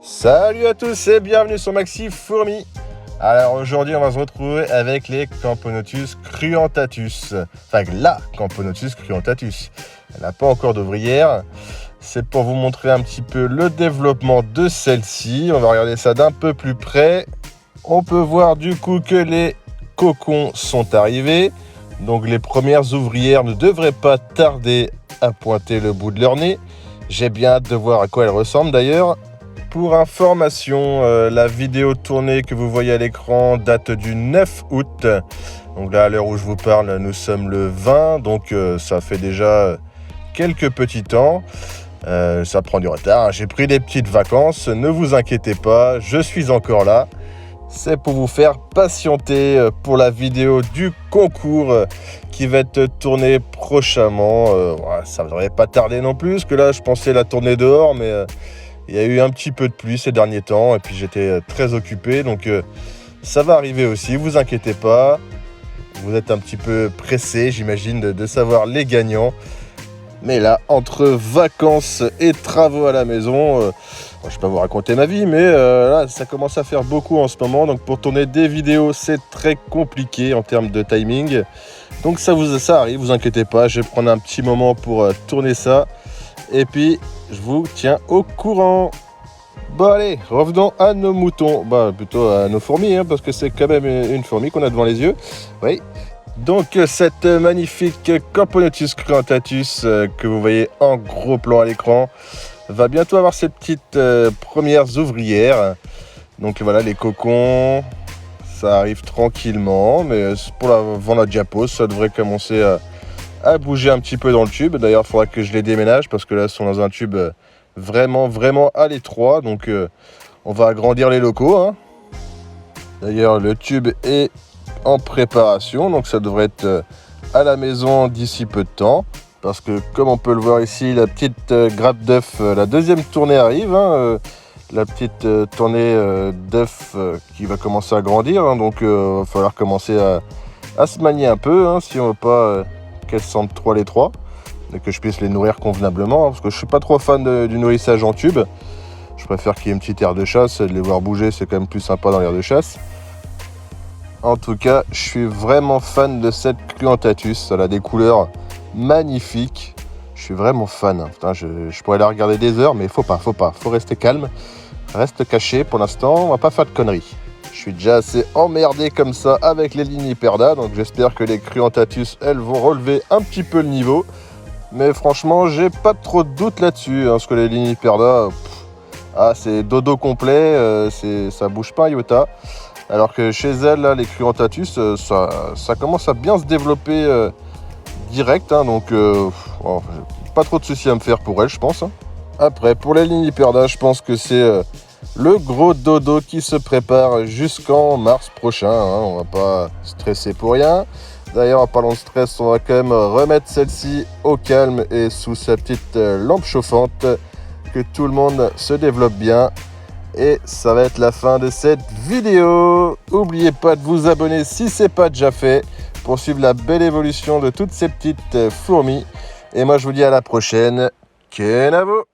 Salut à tous et bienvenue sur Maxi Fourmi. Alors aujourd'hui on va se retrouver avec les Camponotus cruentatus. Enfin la Camponotus cruentatus. Elle n'a pas encore d'ouvrière. C'est pour vous montrer un petit peu le développement de celle-ci. On va regarder ça d'un peu plus près. On peut voir du coup que les cocons sont arrivés. Donc les premières ouvrières ne devraient pas tarder à pointer le bout de leur nez. J'ai bien hâte de voir à quoi elles ressemblent d'ailleurs. Pour information, la vidéo tournée que vous voyez à l'écran date du 9 août. Donc là, à l'heure où je vous parle, nous sommes le 20. Donc ça fait déjà quelques petits temps. Ça prend du retard. J'ai pris des petites vacances. Ne vous inquiétez pas, je suis encore là. C'est pour vous faire patienter pour la vidéo du concours qui va être tournée prochainement. Ça ne devrait pas tarder non plus, parce que là, je pensais la tourner dehors, mais... il y a eu un petit peu de pluie ces derniers temps et puis j'étais très occupé, donc ça va arriver aussi, vous inquiétez pas. Vous êtes un petit peu pressé, j'imagine, de savoir les gagnants. Mais là, entre vacances et travaux à la maison, je ne vais pas vous raconter ma vie, mais là, ça commence à faire beaucoup en ce moment. Donc pour tourner des vidéos, c'est très compliqué en termes de timing. Donc ça arrive, vous inquiétez pas, je vais prendre un petit moment pour tourner ça. Et puis, je vous tiens au courant. Bon allez, revenons à nos moutons. Plutôt à nos fourmis, hein, parce que c'est quand même une fourmi qu'on a devant les yeux. Oui. Donc, cette magnifique Camponotus cruentatus que vous voyez en gros plan à l'écran va bientôt avoir ses petites premières ouvrières. Donc voilà, les cocons, ça arrive tranquillement. Mais pour la diapo, ça devrait commencer à bouger un petit peu dans le tube. D'ailleurs, il faudra que je les déménage parce que là, ils sont dans un tube vraiment à l'étroit. Donc, on va agrandir les locaux, hein. D'ailleurs, le tube est en préparation. Donc, ça devrait être à la maison d'ici peu de temps. Parce que, comme on peut le voir ici, la petite grappe d'œuf, la deuxième tournée arrive, hein, la petite tournée d'œuf qui va commencer à grandir. Hein. Donc, il va falloir commencer à se manier un peu, hein, si on ne veut pas... qu'elles sentent trop les trois et que je puisse les nourrir convenablement, hein, parce que je suis pas trop fan du nourrissage en tube. Je préfère qu'il y ait une petite aire de chasse, de les voir bouger, c'est quand même plus sympa dans l'aire de chasse. En tout cas, je suis vraiment fan de cette cruentatus. Elle a des couleurs magnifiques. Je suis vraiment fan. Putain, je pourrais la regarder des heures, mais faut rester calme. Reste caché pour l'instant, on va pas faire de conneries. Je suis déjà assez emmerdé comme ça avec les Liniperda, donc j'espère que les cruentatus, elles vont relever un petit peu le niveau. Mais franchement, j'ai pas trop de doute là-dessus, hein, parce que les Liniperda, c'est dodo complet, ça bouge pas un iota. Alors que chez elles, là, les cruentatus, ça commence à bien se développer direct, hein, donc pas trop de soucis à me faire pour elles, je pense. Hein. Après, pour les Liniperda, je pense que c'est... le gros dodo qui se prépare jusqu'en mars prochain, hein. On va pas stresser pour rien. D'ailleurs, en parlant de stress, on va quand même remettre celle-ci au calme et sous sa petite lampe chauffante, que tout le monde se développe bien. Et ça va être la fin de cette vidéo. N'oubliez pas de vous abonner si ce n'est pas déjà fait pour suivre la belle évolution de toutes ces petites fourmis. Et moi, je vous dis à la prochaine. Kenavo!